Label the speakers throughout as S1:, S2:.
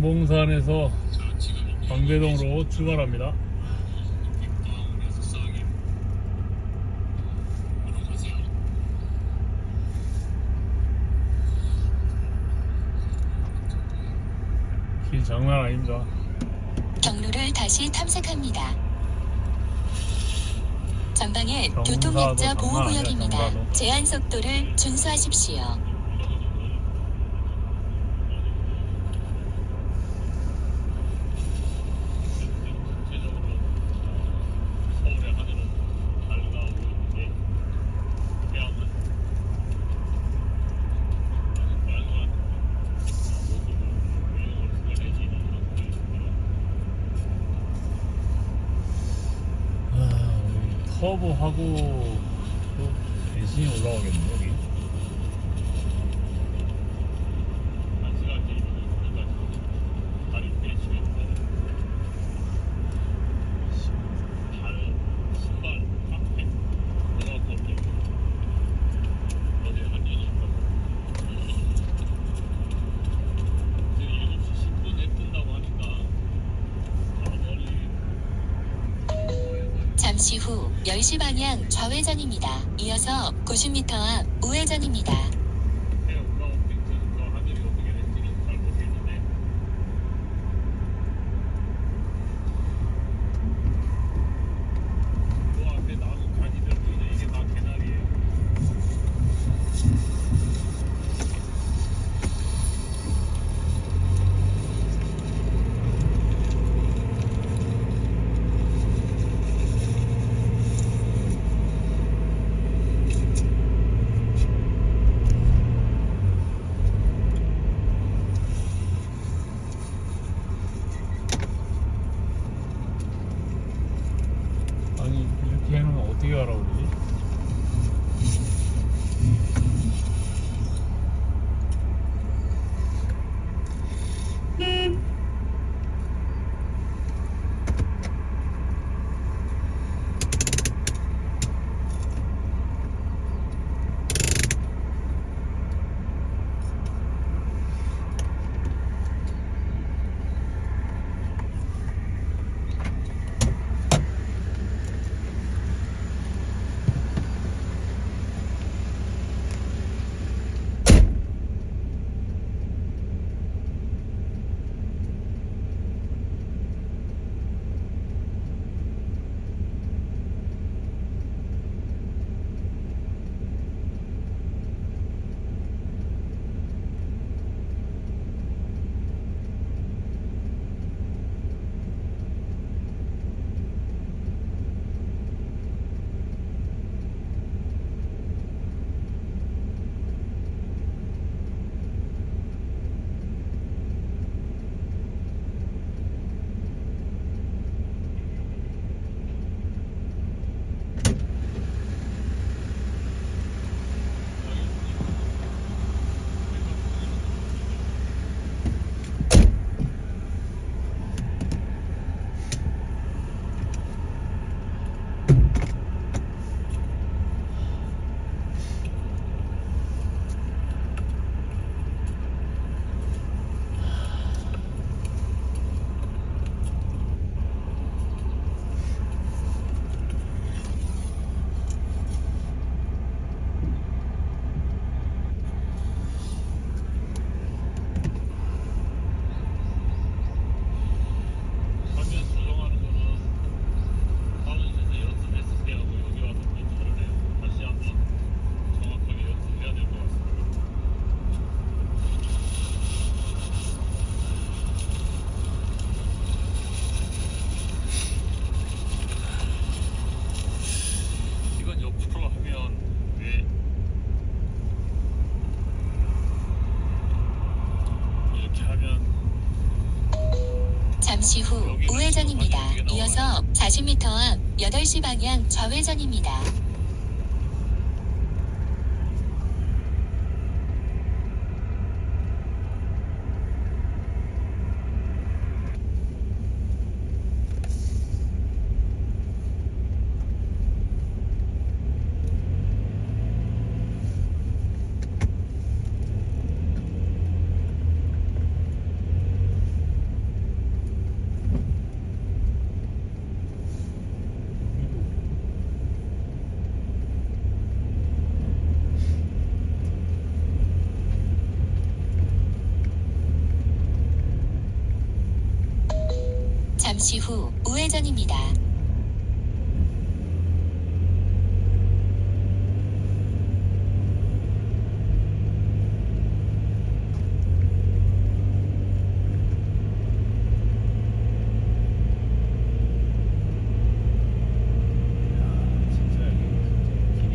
S1: 양봉산에서 방배동으로 출발합니다. 길 장난 아닙니다.
S2: 경로를 다시 탐색합니다. 전방에
S1: 경사도
S2: 교통약자
S1: 장난
S2: 보호구역입니다.
S1: 아니야, 경사도.
S2: 제한 속도를 준수하십시오.
S1: 터보하고 또 대신이 올라가겠네 여기.
S2: 잠시 후 10시 방향 좌회전입니다. 이어서 90m 앞 우회전입니다.
S1: 아니 이렇게 해놓으면 어떻게 가라고 그러지? 잠시 후 우회전입니다. 이어서 40m 앞 8시 방향 좌회전입니다.
S2: 잠시 후 우회전입니다.
S3: 진짜 여기 길이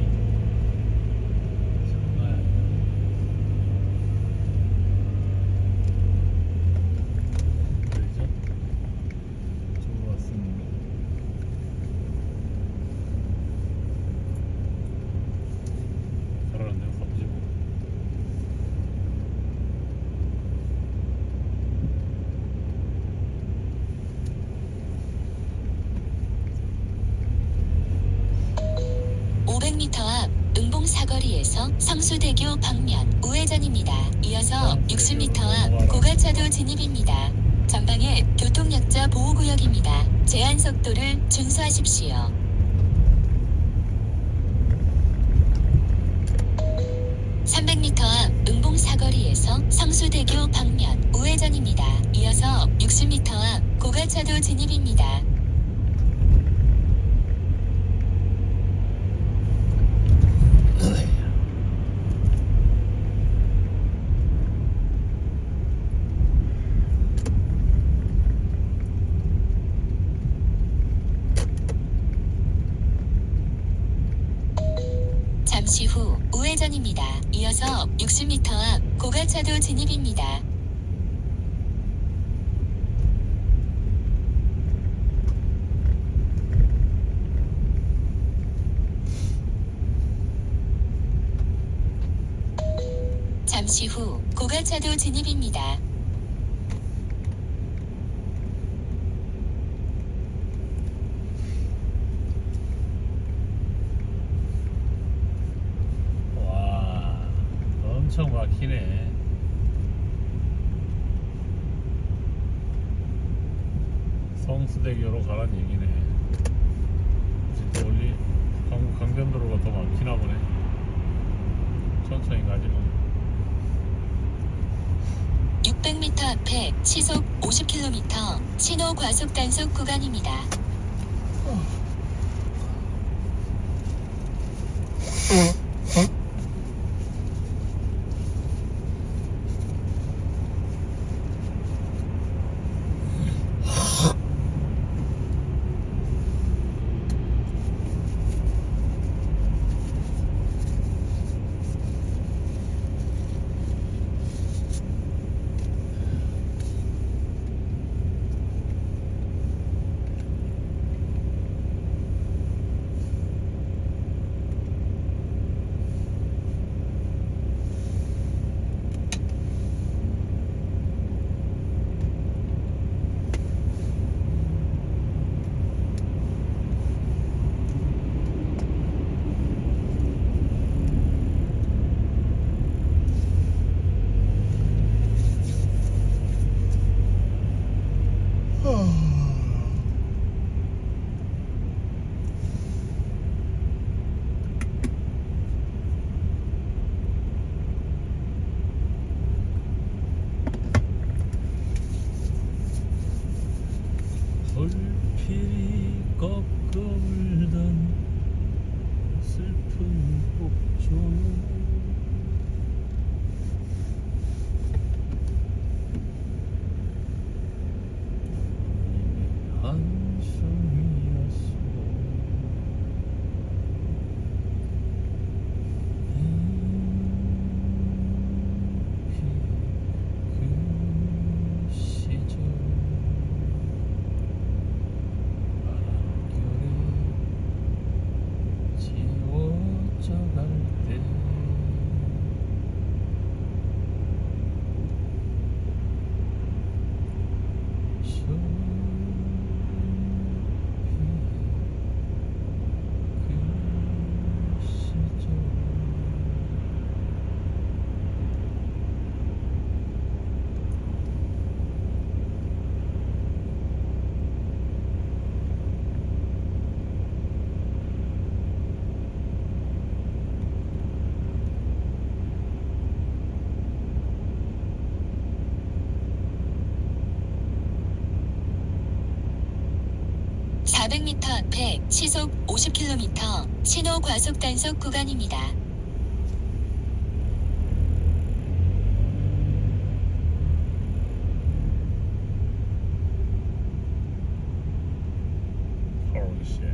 S3: 장난 아니야. 우회전 이쪽으로 왔으니까 잘하는데요, 가보시고.
S2: 앞 은봉 사거리에서 성수대교 방면 우회전입니다. 이어서 60m 앞 고가차도 진입입니다. 전방에 교통약자 보호구역입니다. 제한 속도를 준수하십시오. 앞 은봉 사거리에서 성수대교 방면 우회전입니다. 이어서 60m 앞 고가차도 진입입니다. 잠시 후 우회전입니다. 이어서 60m 앞 고가차도 진입입니다. 잠시 후 고가차도 진입입니다.
S3: 와, 엄청 막히네. 성수대교로 가란 얘기네. 진짜 원리 강변도로가 더 막히나 보네. 천천히 가지만.
S2: 600m 앞에 시속 50km 신호 과속 단속 구간입니다.
S3: 불필이 꺾어 울던 슬픈 곡조. 한숨이었어. 그 시절 바람결에 지워져 갈 때
S2: 400m 앞에 시속 50km 신호 과속 단속 구간입니다.
S3: Holy shit.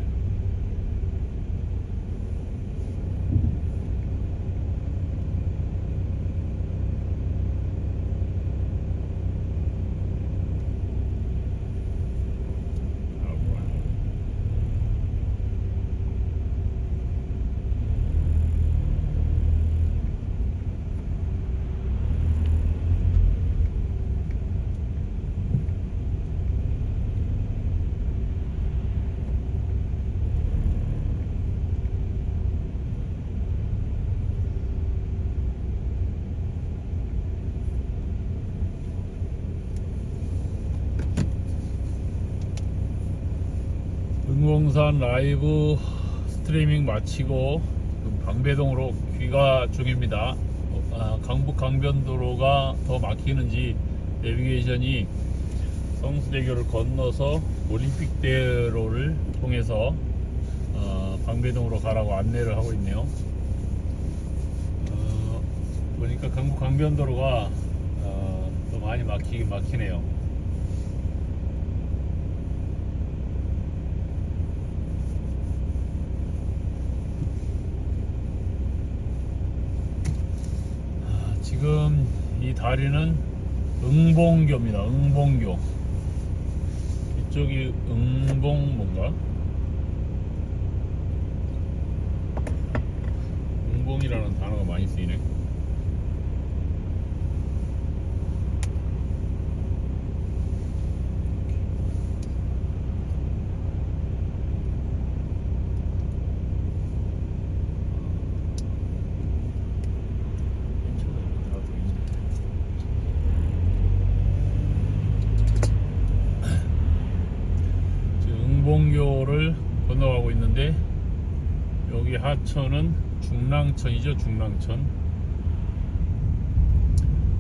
S3: Oh, wow. 응봉산 라이브 스트리밍 마치고 지금 방배동으로 귀가 중입니다. 강북 강변도로가 더 막히는지 내비게이션이 성수대교를 건너서 올림픽대로를 통해서 방배동으로 가라고 안내를 하고 있네요. 보니까 강북 강변도로가 더 많이 막히긴 막히네요. 지금 이 다리는 응봉교입니다. 응봉교. 이쪽이 응봉 뭔가? 응봉이라는 단어가 많이 쓰이네. 응봉교를 건너가고 있는데 여기 하천은 중랑천이죠. 중랑천.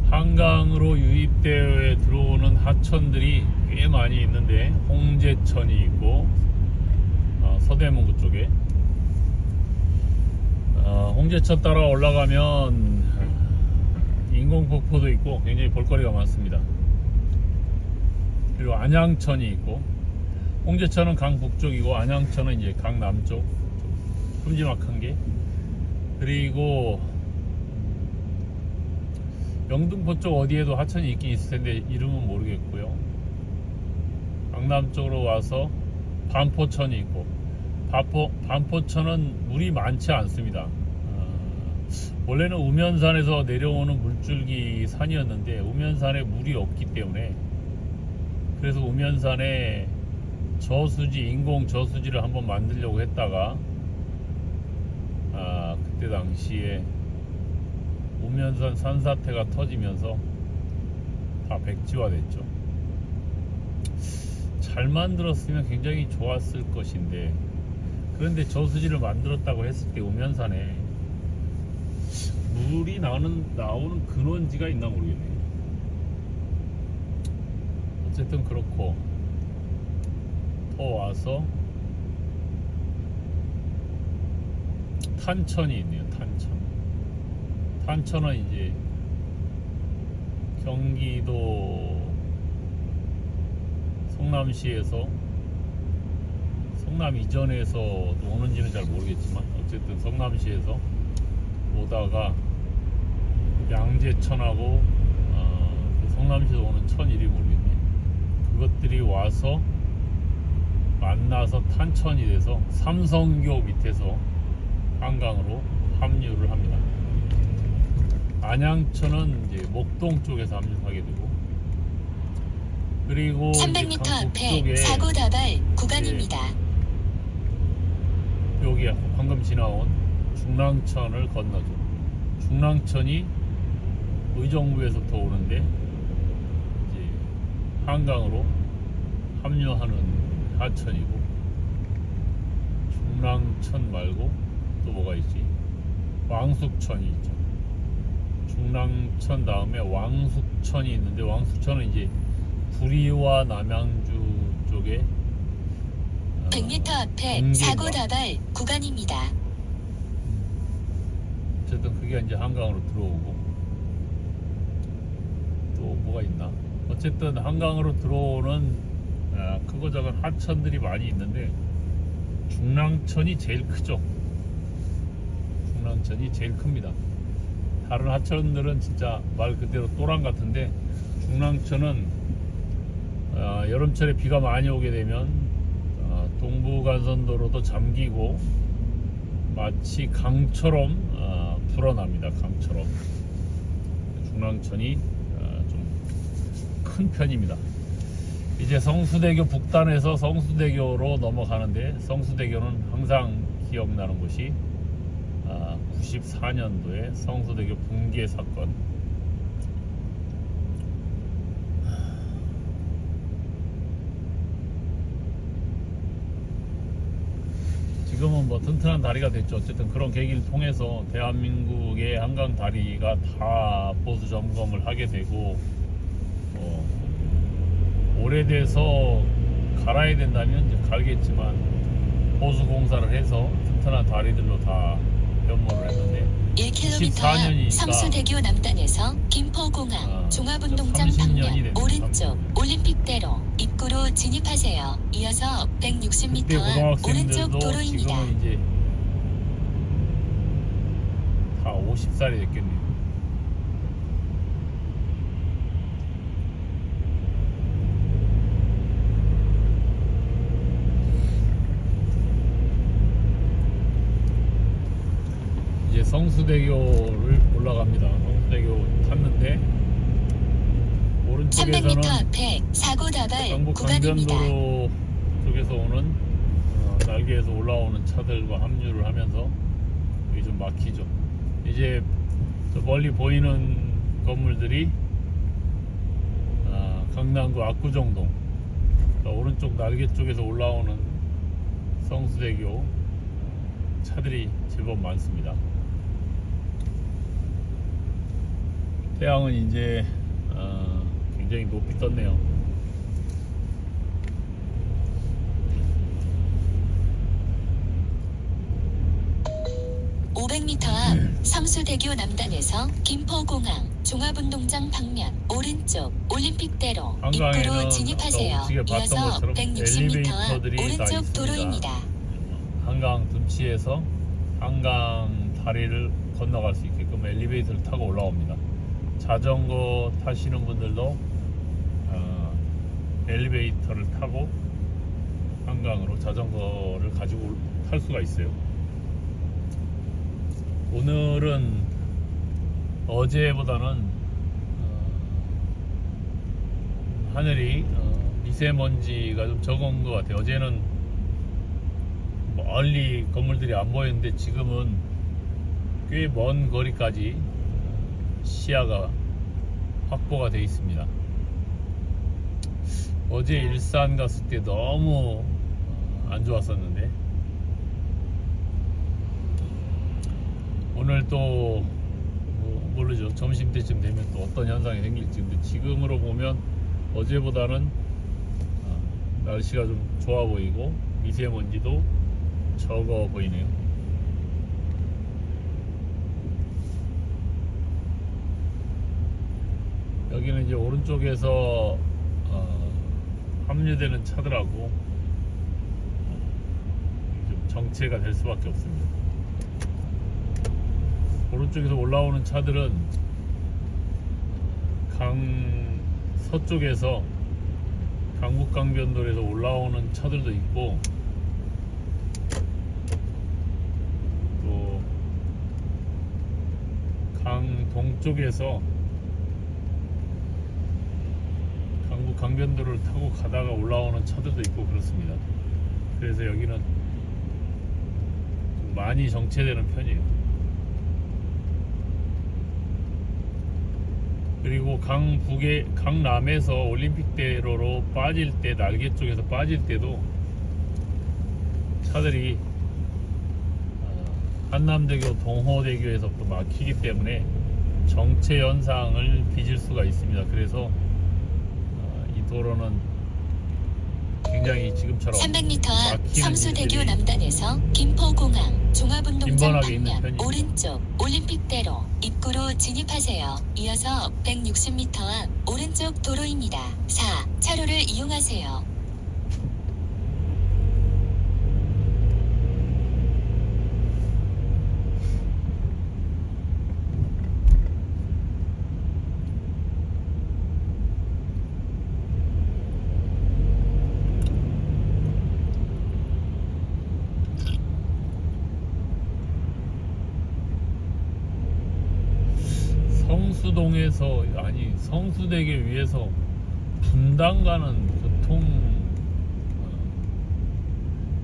S3: 한강으로 유입되어 들어오는 하천들이 꽤 많이 있는데 홍제천이 있고 서대문구 쪽에 홍제천 따라 올라가면 인공폭포도 있고 굉장히 볼거리가 많습니다. 그리고 안양천이 있고 홍제천은 강 북쪽이고 안양천은 이제 강 남쪽 큼지막한 게. 그리고 영등포 쪽 어디에도 하천이 있긴 있을 텐데 이름은 모르겠고요. 강남 쪽으로 와서 반포천이 있고 반포천은 물이 많지 않습니다. 원래는 우면산에서 내려오는 물줄기 산이었는데 우면산에 물이 없기 때문에 그래서 우면산에 저수지, 인공 저수지를 한번 만들려고 했다가 그때 당시에 우면산 산사태가 터지면서 다 백지화 됐죠. 잘 만들었으면 굉장히 좋았을 것인데 그런데 저수지를 만들었다고 했을 때 우면산에 물이 나오는 근원지가 있나 모르겠네요. 어쨌든 그렇고 더 와서 탄천이 있네요. 탄천은 이제 경기도 성남시에서 성남 이전에서 오는지는 잘 모르겠지만 어쨌든 성남시에서 오다가 양재천하고 성남시에서 오는 천 이름이 모르겠네. 그것들이 와서 만나서 탄천이 돼서 삼성교 밑에서 한강으로 합류를 합니다. 안양천은 이제 목동 쪽에서 합류하게 되고 그리고
S2: 300m 앞에 사고 다발 구간입니다.
S3: 여기 방금 지나온 중랑천을 건너죠. 중랑천이 의정부에서부터 오는데 이제 한강으로 합류하는 하천이고 중랑천 말고 또 뭐가 있지? 왕숙천이 있죠. 중랑천 다음에 왕숙천이 있는데 왕숙천은 이제 구리와 남양주 쪽에
S2: 100m 앞에
S3: 경계인가?
S2: 사고 다발 구간입니다.
S3: 어쨌든 그게 이제 한강으로 들어오고 또 뭐가 있나? 어쨌든 한강으로 들어오는 크고 작은 하천들이 많이 있는데 중랑천이 제일 크죠. 중랑천이 제일 큽니다. 다른 하천들은 진짜 말 그대로 또랑 같은데 중랑천은 여름철에 비가 많이 오게 되면 동부간선도로도 잠기고 마치 강처럼 불어납니다. 강처럼. 중랑천이 좀 큰 편입니다. 이제 성수대교 북단에서 성수대교로 넘어가는데 성수대교는 항상 기억나는 곳이 94년도에 성수대교 붕괴 사건. 지금은 뭐 튼튼한 다리가 됐죠. 어쨌든 그런 계기를 통해서 대한민국의 한강 다리가 다 보수 점검을 하게 되고 오래돼서 갈아야 된다면 이제 갈겠지만 보수 공사를 해서 튼튼한 다리들로 다 변모를 했는데
S2: 1km 앞
S3: 24년이니까
S2: 성수대교 남단에서 김포공항 종합운동장
S3: 30년이
S2: 방면
S3: 됐네,
S2: 오른쪽
S3: 30년.
S2: 올림픽대로 입구로 진입하세요. 이어서
S3: 그때
S2: 160m 앞
S3: 고등학생들도
S2: 오른쪽 도로입니다.
S3: 지금은 이제 다 50살이 됐겠네요. 이제 성수대교를 올라갑니다. 성수대교 탔는데 오른쪽에서는
S2: 300m 앞에 사고 다발
S3: 경북
S2: 구간입니다.
S3: 강변도로 쪽에서 오는 날개에서 올라오는 차들과 합류를 하면서 여기 좀 막히죠. 이제 저 멀리 보이는 건물들이 강남구 압구정동 오른쪽 날개 쪽에서 올라오는 성수대교 차들이 제법 많습니다. 태양은 이제 굉장히 높이 떴네요.
S2: 앞 성수대교 남단에서 김포공항 종합운동장 방면 오른쪽 올림픽대로 입구로
S3: 한강에는
S2: 진입하세요.
S3: 아까 우측에 봤던
S2: 이어서
S3: 것처럼
S2: 160m 앞
S3: 엘리베이터들이 다
S2: 오른쪽
S3: 있습니다.
S2: 도로입니다.
S3: 한강 둔치에서 한강 다리를 건너갈 수 있게끔 엘리베이터를 타고 올라옵니다. 자전거 타시는 분들도 엘리베이터를 타고 한강으로 자전거를 가지고 탈 수가 있어요. 오늘은 어제보다는 하늘이 미세먼지가 좀 적은 것 같아요. 어제는 멀리 건물들이 안 보였는데 지금은 꽤 먼 거리까지 시야가 확보가 되어 있습니다. 어제 일산 갔을 때 너무 안 좋았었는데 오늘 또 모르죠. 점심때쯤 되면 또 어떤 현상이 생길지. 근데 지금으로 보면 어제보다는 날씨가 좀 좋아 보이고 미세먼지도 적어 보이네요. 여기는 이제 오른쪽에서 합류되는 차들하고 좀 정체가 될 수밖에 없습니다. 오른쪽에서 올라오는 차들은 강 서쪽에서 강북강변도로에서 올라오는 차들도 있고 또 강 동쪽에서 강북 강변도로를 타고 가다가 올라오는 차들도 있고 그렇습니다. 그래서 여기는 좀 많이 정체되는 편이에요. 그리고 강남에서 올림픽대로로 빠질 때 날개 쪽에서 빠질 때도 차들이 한남대교 동호대교에서부터 막히기 때문에 정체 현상을 빚을 수가 있습니다. 그래서 이 도로는 굉장히 지금처럼
S2: 300m 앞
S3: 막히는
S2: 성수대교
S3: 길들이
S2: 남단에서 김포공항 종합운동장
S3: 빈번하게 있는
S2: 방면
S3: 편이죠.
S2: 오른쪽 올림픽대로 입구로 진입하세요. 이어서 160m 앞 오른쪽 도로입니다. 4. 차로를 이용하세요.
S3: 성수동에서 아니 성수대교 위에서 분당 가는 교통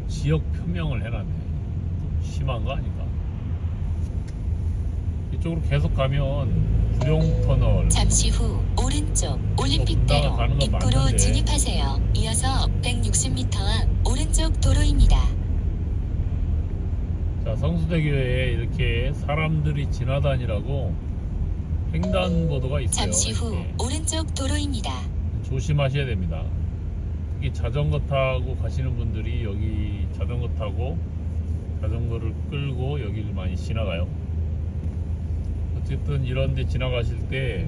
S3: 지역 표명을 해놨네. 좀 심한 거 아닌가? 이쪽으로 계속 가면 구룡터널
S2: 잠시 후 오른쪽 올림픽대로
S3: 가는 건
S2: 입구로
S3: 맞는데.
S2: 진입하세요. 이어서 160m 앞 오른쪽 도로입니다.
S3: 자, 성수대교에 이렇게 사람들이 지나다니라고 횡단보도가 있어요.
S2: 잠시 후
S3: 이렇게.
S2: 오른쪽 도로입니다.
S3: 조심하셔야 됩니다. 특히 자전거 타고 가시는 분들이 여기 자전거 타고 자전거를 끌고 여기를 많이 지나가요. 어쨌든 이런 데 지나가실 때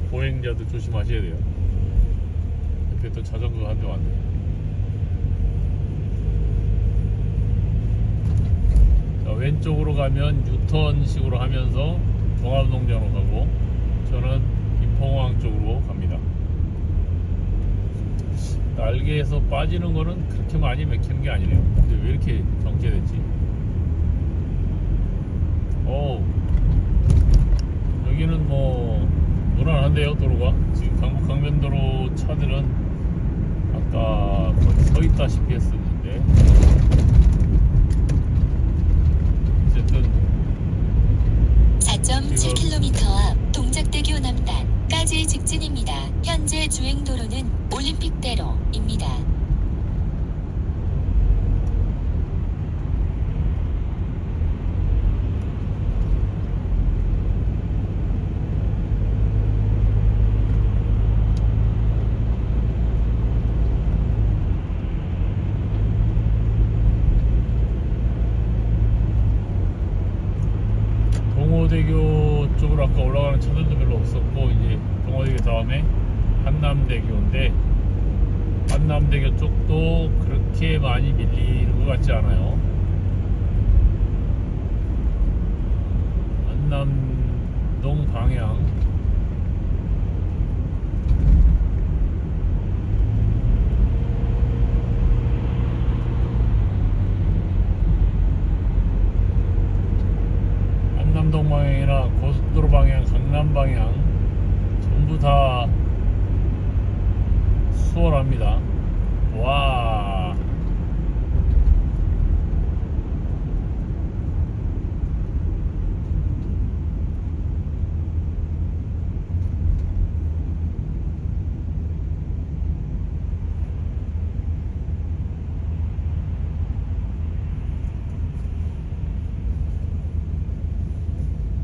S3: 보행자들 조심하셔야 돼요. 옆에 또 자전거가 한 대 왔네. 자, 왼쪽으로 가면 유턴식으로 하면서 종합농장으로 가고 저는 김포공항 쪽으로 갑니다. 날개에서 빠지는 거는 그렇게 많이 막히는 게 아니네요. 근데 왜 이렇게 정체됐지? 여기는 뭐 무난한데요, 도로가. 지금 강북 강변도로 차들은 아까 거의 서 있다시피 했었는데 어쨌든
S2: 4.7km 앞 동작대교 남단까지 직진입니다. 현재 주행도로는 올림픽대로입니다.
S3: 동호대교 쪽으로 아까 올라가는 차들도 별로 없었고 이제 동호대교 다음에 한남대교인데 한남대교 쪽도 그렇게 많이 밀리는 것 같지 않아요. 한남동 방향 한남동 방향이나 고속도로 방향, 강남 방향 전부 다 수월합니다. 와.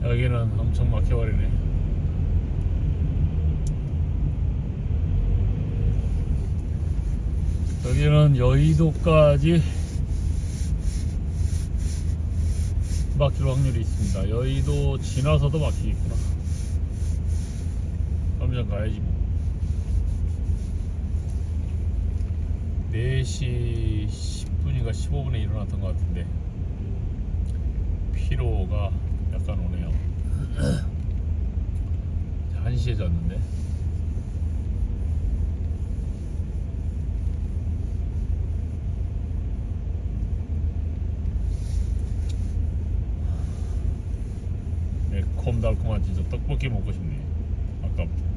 S3: 여기는 엄청 막혀버리네. 여기는 여의도까지 막힐 확률이 있습니다. 여의도 지나서도 막히겠구나. 점점 가야지 뭐. 4시 10분인가 15분에 일어났던 것 같은데 피로가 약간 오네요. 1시에 잤는데 매콤달콤한 진짜 떡볶이 먹고 싶네. 아까부터.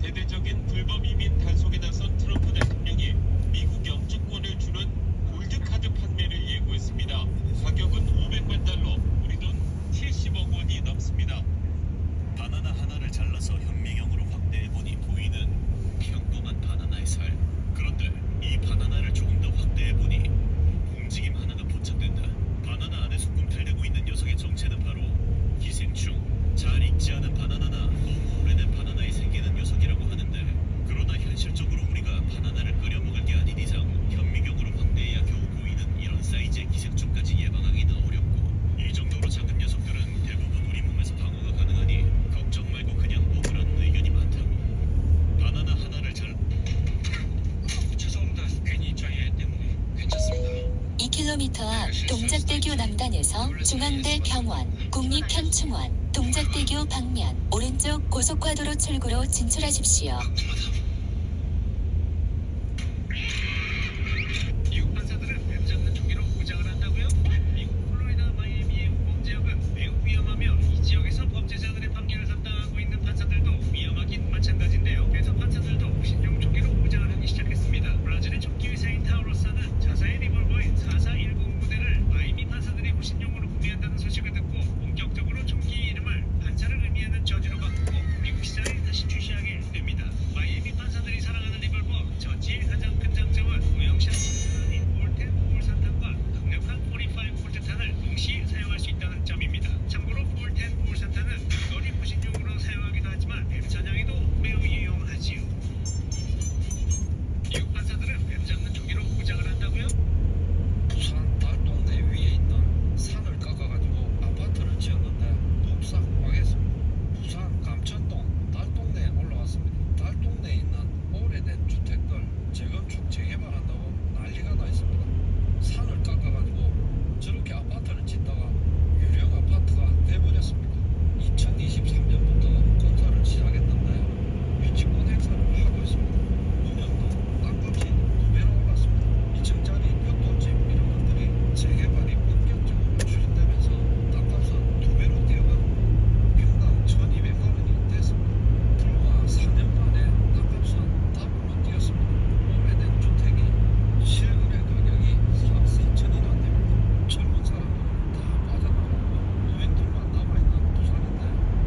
S4: 대대적인 불법 이민 단속에 나선 트럼프 대통령이 미국 영주권을 주는 골드카드 판매를 예고했습니다. 가격은 500만 달러, 우리 돈 70억 원이 넘습니다.
S5: 바나나 하나를 잘라서 현미경으로 확대해보니 보이는 평범한 바나나의 살. 그런데 이 바나나를 조금 더 확대해보니 움직임 하나가 포착된다. 바나나 안에 소금탈되고 있는 녀석의 정체는 바로 기생충. 잘 익지 않은 바나나나 너무 오래된 바나나에 생기는 녀석이라고 하는데, 그러나 현실적으로 우리가 바나나를 끓여 먹을 게 아닌 이상 현미경으로 확대해야 겨우 보이는 이런 사이즈의 기생충까지 예방하기는 어렵고, 이 정도로 작은 녀석들은 대부분 우리 몸에서 방어가 가능하니 걱정 말고 그냥 먹으라는 의견이 많다고. 바나나 하나를 잘...
S4: 죄송합니다. 괜히 저희 애 때문에. 괜찮습니다.
S2: 2km 앞 동작대교 남단에서 중앙대 병원, 국립현충원, 동작대교 방면, 오른쪽 고속화도로 출구로 진출하십시오.
S4: 미국 판사들은 뱀 잡는 조기로 무장을 한다고요? 미국 플로리다 마이애미의 우범 지역은 매우 위험하며 이 지역에서 범죄자들의 판결을 담당하고 있는 판사들도 위험하긴 마찬가지인데요. 그래서 판사들도 신종 조기로 무장을 하기 시작했습니다. 브라질의 조기 회사인 타우로사는 자사의 리볼버인 4410 무대를 마이애미 판사들이 후신용으로 구매한다는 소식을 듣고 본격적으로 총기 이름을 판사를 의미하는 저지로 바꾸고 미국 시장에 다시 출시하게 됩니다. 마이애미 판사들이 사랑하는 리볼버, 저지의 가장 큰 장점은 무형샷 아닌 볼텐 볼산탄과 강력한 45 볼트탄을 동시에 사용할 수 있다는 점입니다. 참고로 볼텐 볼산탄은 거리 후신용으로 사용하기도 하지만 뱀 사냥에도 매우 유용하지요. 미국 판사들은 뱀 잡는 조기로 무장을 한다고요?
S6: 부산 달동네 위에 있는 산을 깎아가지고 아파트를 지었는데 덥석 망했습니다. 부산 감천동 달동네에 올라왔습니다. 달동네에 있는 오래된 주택들 재건축 재개발한다고 난리가 나 있습니다. 산을 깎아가지고 저렇게 아파트를 짓다가 유령 아파트가 돼버렸습니다. 2023년부터 건설을 시작했는데 유치권 행사를 하고 있습니다. 운영도 땅값이 2배로 올랐습니다. 2층짜리 벽돌집 이런 것들이 재개발이 본격적으로 추진되면서 땅값은 2배로 뛰어가고 평당 1,200만 원이 됐습니다. 불과 4년 만에 땅값은 더블로 뛰었습니다. 오래된 주택이 실거래 가격이 3, 4천이나 됩니다. 젊은 사람들은 다 빠져나가고 노인들만 남아있는 부산인데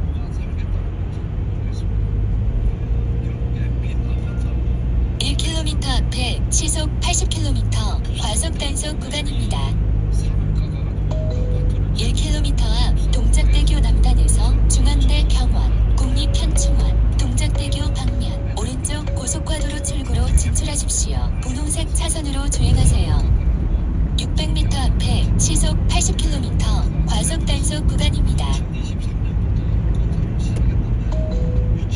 S6: 누가 살겠다는 건지 모르겠습니다. 결국에 빈 아파트하고
S2: 1km 앞에 시속 80km 과속 단속 구간입니다.
S6: 산을 깎아가지고 아파트를
S2: 1km 앞 동작대교 남단에서 중앙대 병원, 국립현충원, 동작대교 방면, 오른쪽 고속화도로 출구로 진출하십시오. 분홍색 차선으로 주행하세요. 600m 앞에 시속 80km 과속 단속 구간입니다.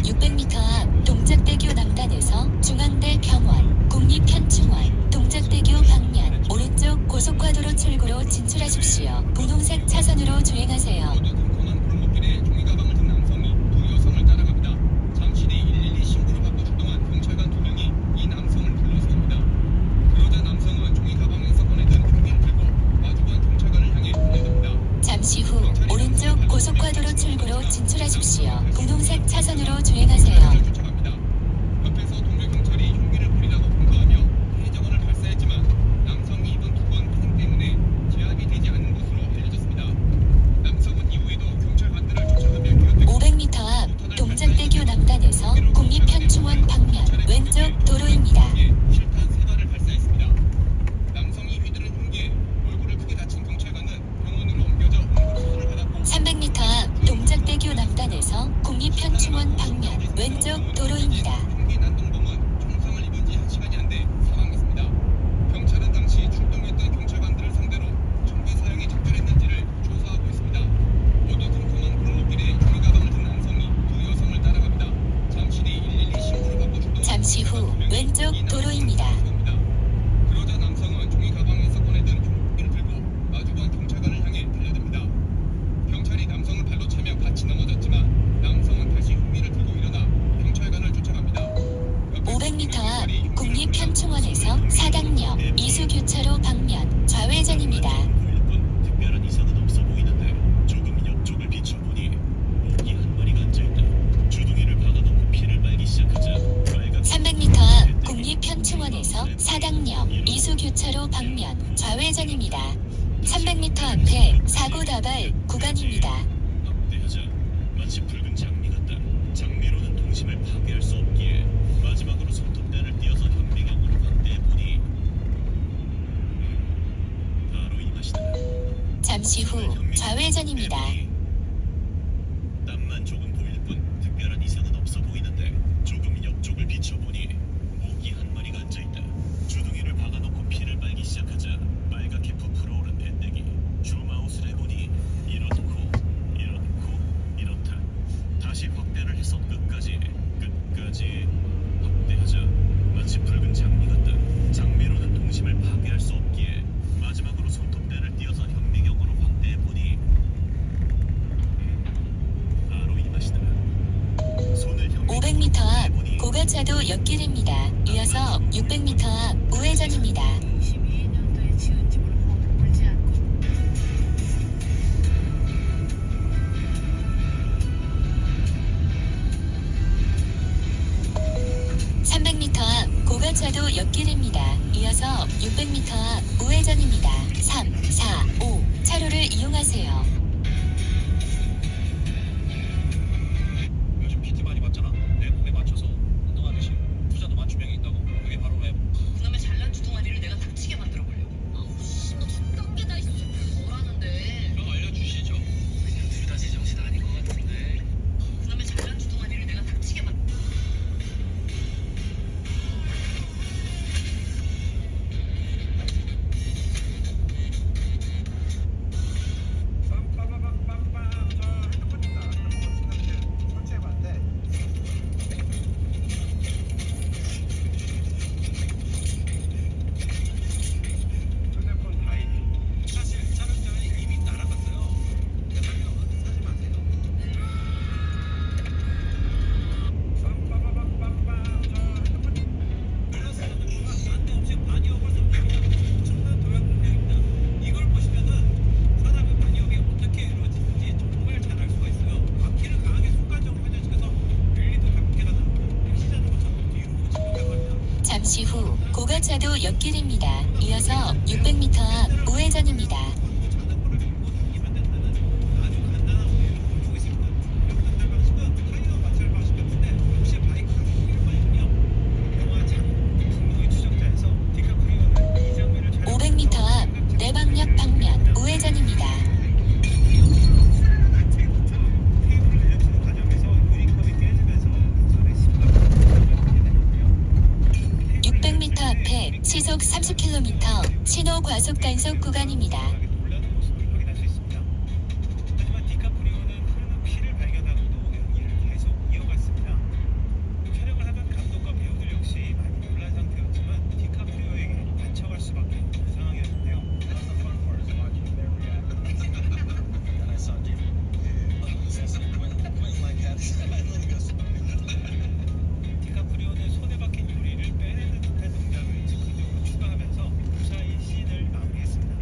S2: 600m 앞 동작대교 남단에서 중앙대 병원, 국립현충원, 동작대교 방면, 오른쪽 고속화도로 출구로 진출하십시오. 분홍색 차선으로 주행하세요.
S4: 모두 컴컴한 골목길에 종이 가방을 든 남성이 두 여성을 따라갑니다. 잠시 뒤 112 신고를 받고 출동한 경찰관 2명이 이 남성을 불러세웁니다. 그러자 남성은 종이 가방에서 꺼내든 총기를 들고 마주한 경찰관을 향해 달려듭니다.
S2: 잠시 후 오른쪽 고속화도로 출구로 진출하십시오. 분홍색 차선으로 주행하세요.
S4: 쫓아갑니다. 옆에서 동료 경찰이 흉기를 버리라고 공가하며 피해자원을 발사했지만 남성이 입은 두건 패딩 때문에 제압이 되지 않은 것으로 알려졌습니다. 남성은 이후에도 경찰관들을 쫓아가며 기어들고
S2: 500m 앞 동작대교 남단에서 국립현충원 방면, 왼쪽 도로입니다.
S4: 실탄 3발을 발사했습니다. 남성이 휘두른 흉기에 얼굴을 크게 다친 경찰관은 병원으로 옮겨져 응급수술을 받았고
S2: 300m 앞 동작대교 남단에서 국립현충원 방면, 왼쪽 도로입니다.
S4: 흉기 난동범은 총상을 입은 지 1시간이 안 돼 사망했습니다. 경찰은 당시 출동했던 경찰관들을 상대로 총기 사용이 적절했는지를 조사하고 있습니다. 모두 컴컴한 골목길에 종이 가방을 든 남성이 두 여성을 따라갑니다. 잠시 뒤 112 신고를 받고 출동한
S2: 잠시 후 왼쪽 도로입니다.
S4: 그러자 남성은 종이 가방에서 꺼내든 총기를 들고 마주한 경찰관을 향해 달려듭니다. 경찰이 남성을 발로 차며 같이 넘어졌지만 남성은 다시 흉기를 들고 일어나 경찰관을 쫓아갑니다.
S2: 500m 앞 국립현충원에서 사당역 이수교차로 방면 좌회전입니다.
S5: 일뿐 특별한 이상은 없어 보이는데 조금 옆쪽을 비춰보니 모기 한 마리가 앉아있다. 주둥이를 박아놓고 피를 말기 시작하자
S2: 편충원에서 사당역 이수교차로 방면 좌회전입니다. 300m 앞에 사고 다발 구간입니다.
S5: 확대하자. 마치 붉은 장미 같다. 장미로는 동심을 파괴할 수 없기에 마지막으로 손톱대를 띄어서 현미경으로 확대해보니 바로 이 맛이다.
S2: 잠시 후 좌회전입니다.
S5: 땀만 조금 보일 뿐 특별한 이상은 없어 보이는데 조금 옆쪽을 비춰보니 모기 한 마리가 앉아있다. 주둥이를 박아놓고 피를 빨기 시작하자 빨갛게 부풀어오른 밴댕이. 줌아웃을 해보니 이렇고 이렇다. 다시 확대를 해서 끝까지 확대하자. 마치 붉은 장미 같다. 장미로는 동심을 파괴할 수 없기에 마지막으로 손톱대를 띄어서 현미경으로 확대해보니 바로 이 맛이다. 손을
S2: 500m 앞 고가차도 옆길입니다. 이어서 600m 앞 우회전입니다.
S7: 22년도에 지은 집을 물지 않고
S2: 300m 앞 고가차도 옆길입니다. 이어서 600m 앞 우회전입니다. 3, 4, 5 차로를 이용하세요.
S6: 요즘 PT 많이 받잖아. 내 몸에 맞춰서 운동하듯이 투자도 맞춤형이 있다고. 그게 바로 웹.
S7: 그놈의 잘난 주둥아리를 내가 닥치게 만들어 보려고. 아우 씨, 너 적당 게다 있어. 뭐라는데?
S6: 그럼 알려주시죠. 그냥 둘 다 제정신 아닌 것 같은데.
S7: 그놈의 잘난 주둥아리를 내가 닥치게 만.
S6: 사실 촬영장에 이미 날아갔어요. 대단히 사지 마세요. 그래서 난데없이 바니역을 섭니다. 엄청난 도약 능력입니다. 이걸 보시면은 사람의 바니역이 어떻게 이루어지는지 정말 잘 알 수가 있어요. 바퀴를 강하게 순간적으로 회전시켜서 릴리도 가볍게 가다놓고 택시자전거처럼 뒤로 진동할 겁니다.
S2: 잠시 후 고가차도 옆길입니다. 이어서 600m 앞 우회전입니다.
S6: 자전거를 밀고 당기면 된다는 아주 간단한 원리를 보여주고 있습니다. 역전달 방식은 타이어 마찰 방식 같은데 역시 바이크가 보기를 거니군요. 영화 장 분노의 추적자에서 디카프리오는 이 장면을
S2: 500m 앞 내방역 방면 우회전입니다.
S6: 테이블을 내려치는 과정에서 유리컵이 깨지면서 손에 심각한 부상을 입게 되는데요.
S2: 600m 앞에 시속 30km 신호 과속 단속 구간입니다.
S6: 놀라는 모습을 확인할 수 있습니다. 하지만 디카프리오는 흐르는 피를 발견하고도 연기를 계속 이어갔습니다. 촬영을 하던 감독과 배우들 역시 많이 놀란 상태였지만 디카프리오에게 다쳐갈 수밖에 없는 상황이었는데요. 디카프리오는 손에 박힌 유리를 빼내는 듯한 동작을 즉흥적으로 추가하면서 무사히 씬을 마무리했습니다.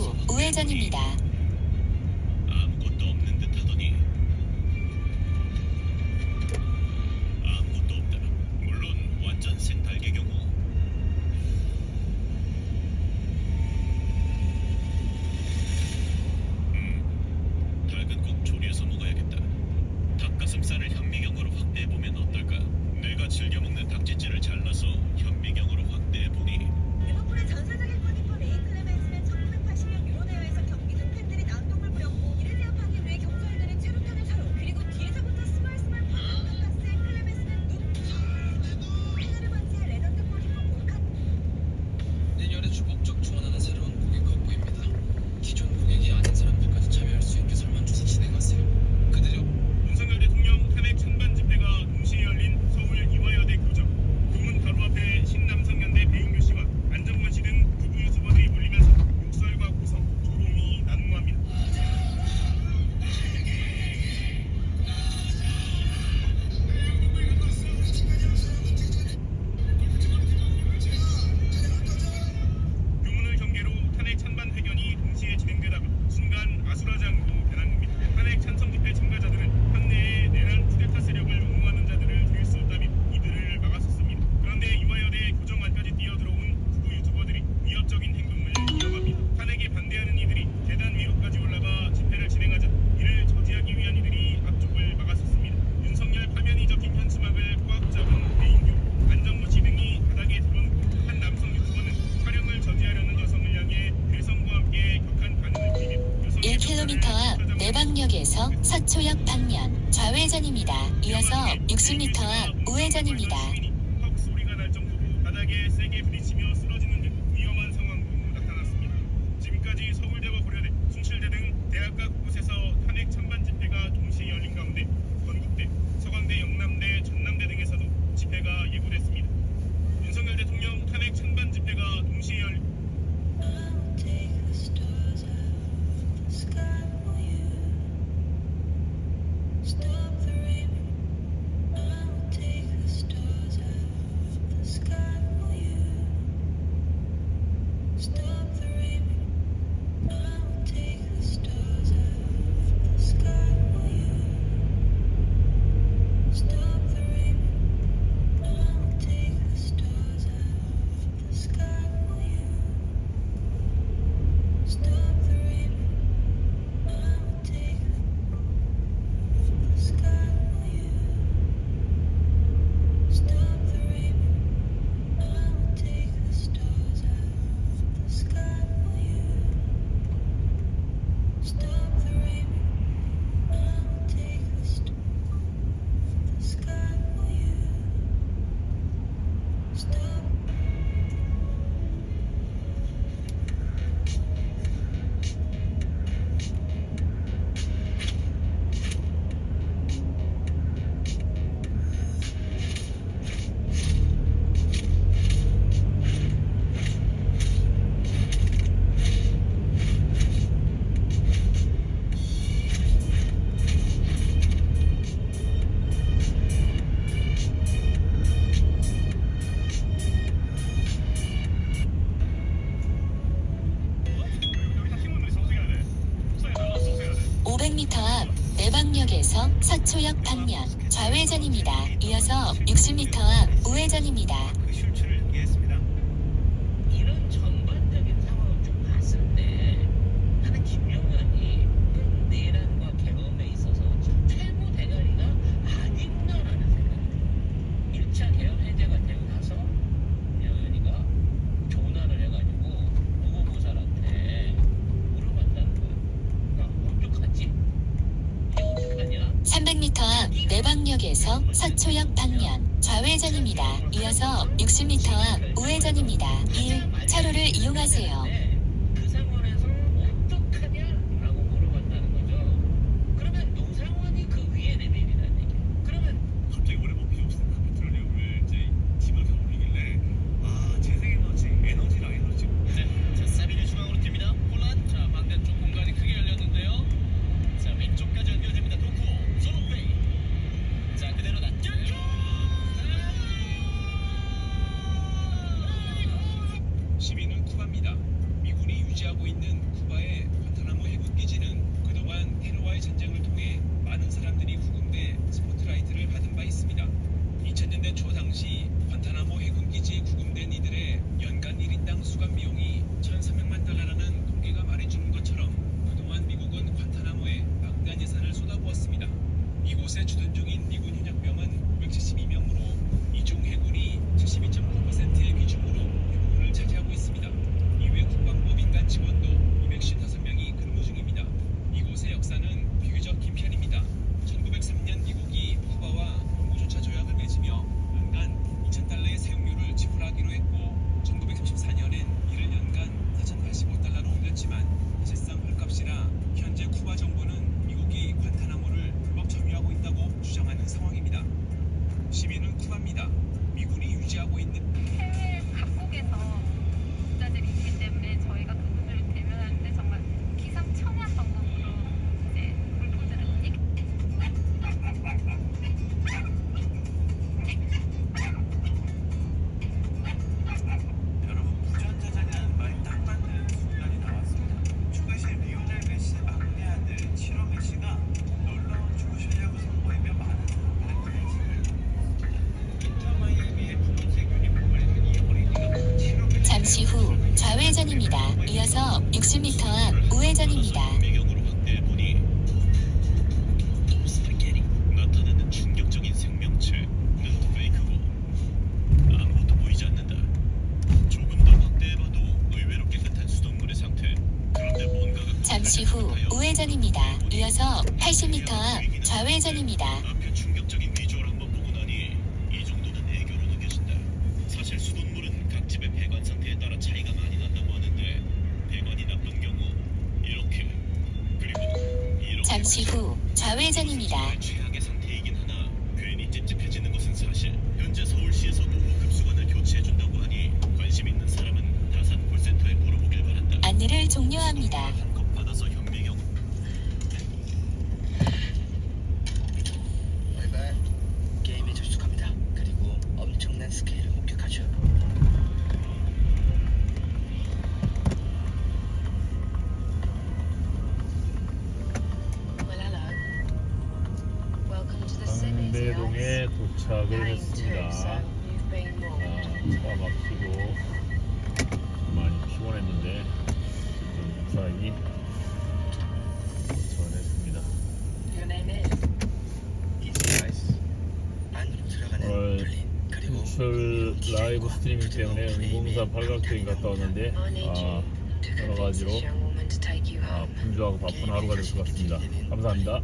S2: 후 우회전입니다.
S5: 아무것도 없는 듯 하더니 아무것도 없다. 물론 완전 생달의 경우 닭은 꼭 조리해서 먹어야겠다. 닭가슴살을 현미경으로 확대해보면 어떨까? 내가 즐겨 먹는 닭찌찌를 잘라서 현미경으로 확대해보니
S8: 리버풀의 전설적인 골키퍼 레이 클레멘스는 1980년 유로대회에서 경기 중 팬들이 난동을 부렸고 이를 제압하기 위해 경찰들이 체류탄을 사용 그리고 뒤에서부터 스멀스멀 바깥가스에 클레멘스는 패널을 맞이해 레전드 골키퍼 몰카
S6: 내년에 주목적 주원하는 새로운 고객 확보입니다. 기존 고객이 아닌 사람들까지 참여할 수 있게 설문조사 진행하세요. 그들요.
S4: 윤석열 대통령 탄핵 찬반 집회가 동시에 열린 서울 이화여대 교정. 교문 바로 앞에 신남성연대 배인규 씨와 안정권 씨 등 부부 유튜버들이 몰리면서 욕설과 고성, 조롱이 난무합니다. 교문을 경계로 탄핵 찬반 회견이 동시에 진행되다가 순간 아수라장으로 변한 겁니다. 탄핵 찬성 집회 참가자들은 판내에 내란 쿠데타 세력을 옹호하는 자들을 들일 수 없다며 이들을 막았었습니다. 그런데 이화여대 교정안까지 뛰어들어온 부부 유튜버들이 위협적인 행동을 이어갑니다. 탄핵에 반대하는 이들이 계단 위로까지 올라가 집회를 진행하자 이를 저지하기 위한 이들이 앞쪽을 막았었습니다. 윤석열 파면이 적힌 현수막을 꽉 잡은 배인규, 안정모 씨 등이 바닥에 드러누고 한 남성 유튜버는 촬영을 저지하려는 여성을 향해 괴성과 함께 격한 반응을 보이며
S2: 1km 앞 내방역에서 서초역 방면 좌회전입니다. 이어서 60m 앞 우회전입니다.
S4: 헉 소리가 날 정도로 바닥에 세게 부딪히며 쓰러지는 등 위험한 상황도 나타났습니다. 지금까지 서울대와 고려대, 숭실대 등 대학가 곳곳에서 탄핵 찬반 집회가 동시에 열린 가운데 건국대, 서강대, 영남대, 전남대 등에서도 집회가 예고됐습니다. 윤석열 대통령 탄핵 찬반 집회가 동시에 열린
S2: 내방역에서 서초역 방면 좌회전입니다. 이어서 60m 앞 우회전입니다.
S5: 그 실추를 연기했습니다.
S9: 이런 전반적인 상황을 좀 봤을 때 나는 김영란이 내란과 개헌에 있어서 최고 대가리가 아닌가라는 생각이 들어요. 1차 개헌 해제가 되고 나서 김영란이가 조난을 해가지고 무고보살한테 물어봤다는 거야. 나 어떡하지? 이게 어떡하냐?
S2: 300m 앞 내방역에서 서초역 방면 좌회전입니다. 이어서 60m 앞 우회전입니다. 1. 차로를 이용하세요.
S9: 그 상황에서 어떡하냐라고 물어봤다는 거죠. 그러면 노상원이 그 위에 레벨이라는 얘기야. 그러면
S5: 갑자기 원래 뭐 필요 없었던 페트롤리움을 이제 팀을 겨울이길래 재생 에너지랑 에너지. 네, 자 사비뉴 중앙으로 뜁니다. 혼란. 자 반대쪽 공간이 크게 열렸는데요. 자 왼쪽까지 연결됩니다. 도쿠 솔로페이. 자 그대로 낮죠. 시민은 구합니다.
S4: 이곳에 주둔 중인 미군 현역병은 972명으로 이중 해군이 72.9%의 비중으로 대부분을 차지하고 있습니다. 이외 국방부 민간 직원도 255명이 근무 중입니다. 이곳의 역사는 비교적 긴 편입니다. 1903년 미국이 쿠바와 공구조차 조약을 맺으며 연간 2,000달러의 세금료를 지불하기로 했고 1934년엔 이를 연간 4,085달러로 올렸지만 사실상 헐값이라 현재 쿠바 정부는 미국이 관타나모를 불법 점유하고 있다고 주장하는 상황입니다. 시민은 쿠바입니다. 미군이 유지하고 있는
S8: 해외 각국에서 독자들이 있기 때문에 저희가 그분들을 대면할 때 정말 기상천외한 방법으로 이제 물품들을
S5: 여러분 부전자자는 말 딱 맞는 순간이 나왔습니다. 축구실 리오넬 메시 막내 아들 치로 메시가 놀라운 축구 실력을 선보이며 많은 사람들의 관심을
S4: 인터 마이애미의 분홍색 유니폼을 입은 이 어린이가 치료
S2: 잠시 후 좌회전입니다. 이어서 60m 앞 우회전입니다.
S5: 현미경으로 확대해 보니 나타나는 충격적인 생명체. 는 페이크고 아무것도 보이지 않는다. 조금 더 확대해봐도 의외로 깨끗한 수돗물의 상태. 그런데 뭔가가
S2: 잠시 후 우회전입니다. 이어서 80m 앞 좌회전입니다.
S5: 앞에 충격적인 비주얼 한번 보고 나니 이 정도는 애교로 느껴진다. 사실 수돗물은 각 집의 배관 상태에 따라 차이가 많이 난다고 하는데 배관이 나쁜 경우 이렇게 그리고 이렇게
S2: 잠시 후 좌회전입니다.
S5: 정말 최악의 상태이긴 하나 괜히 찝찝해지는 것은 사실. 현재 서울시에서 노후 급수관을 교체해준다고 하니 관심 있는 사람은 다산 콜센터에 물어보길 바란다.
S2: 안내를 종료합니다.
S5: 한 컵 받아서 현미경
S9: 게임에 접속합니다. 그리고 엄청난 스케일을 목격하죠.
S3: 상대동에 도착을 했습니다. 차 막히고 많이 피곤했는데 지금 무사히 도착을 했습니다.
S9: 안으로 들어가는
S3: 오늘
S9: 뚫린 그리고
S3: 유출 라이브 스트리밍 때문에 은공사 팔각도인 갔다 왔는데 여러 가지로 분주하고 바쁜 하루가 될 것 같습니다. 감사합니다.